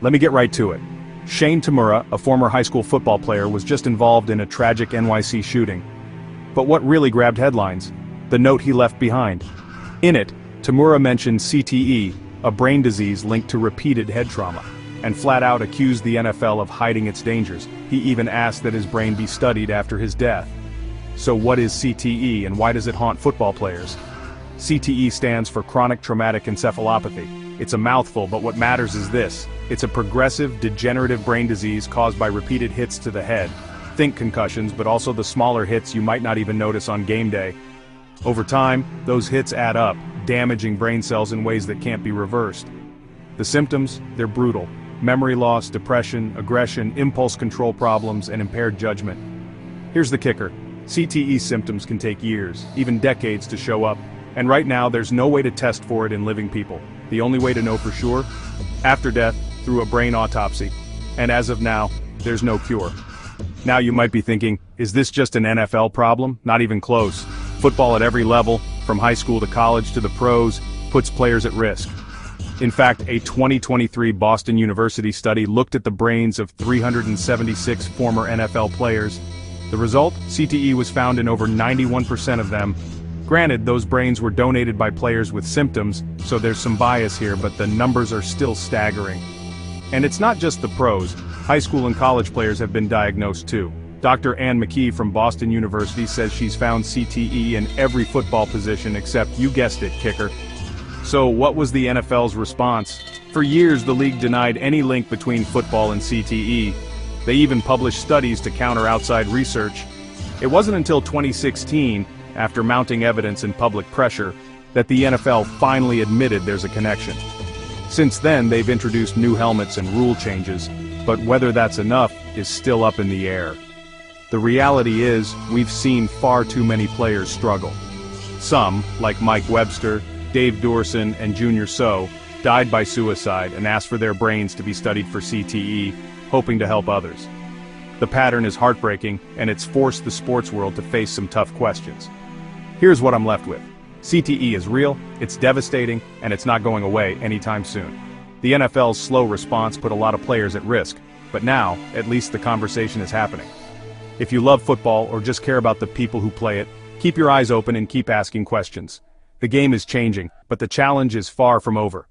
Let me get right to it. Shane Tamura, a former high school football player, was just involved in a tragic NYC shooting. But what really grabbed headlines? The note he left behind. In it, Tamura mentioned CTE, a brain disease linked to repeated head trauma, and flat out accused the NFL of hiding its dangers. He even asked that his brain be studied after his death. So what is CTE and why does it haunt football players? CTE stands for chronic traumatic encephalopathy. It's a mouthful, but what matters is this. It's a progressive, degenerative brain disease caused by repeated hits to the head. Think concussions, but also the smaller hits you might not even notice on game day. Over time, those hits add up, damaging brain cells in ways that can't be reversed. The symptoms, they're brutal. Memory loss, depression, aggression, impulse control problems, and impaired judgment. Here's the kicker. CTE symptoms can take years, even decades to show up. And right now, there's no way to test for it in living people. The only way to know for sure? After death, through a brain autopsy. And as of now, there's no cure. Now you might be thinking, is this just an NFL problem? Not even close. Football at every level, from high school to college to the pros, puts players at risk. In fact, a 2023 Boston University study looked at the brains of 376 former NFL players. The result? CTE was found in over 91% of them. Granted, those brains were donated by players with symptoms, so there's some bias here, but the numbers are still staggering. And it's not just the pros. High school and college players have been diagnosed too. Dr. Ann McKee from Boston University says she's found CTE in every football position except, you guessed it, kicker. So what was the NFL's response? For years, the league denied any link between football and CTE. They even published studies to counter outside research. It wasn't until 2016, after mounting evidence and public pressure, that the NFL finally admitted there's a connection. Since then, they've introduced new helmets and rule changes, but whether that's enough is still up in the air. The reality is, we've seen far too many players struggle. Some, like Mike Webster, Dave Dorson, and Junior So, died by suicide and asked for their brains to be studied for CTE, hoping to help others. The pattern is heartbreaking, and it's forced the sports world to face some tough questions. Here's what I'm left with. CTE is real, it's devastating, and it's not going away anytime soon. The NFL's slow response put a lot of players at risk, but now, at least the conversation is happening. If you love football or just care about the people who play it, keep your eyes open and keep asking questions. The game is changing, but the challenge is far from over.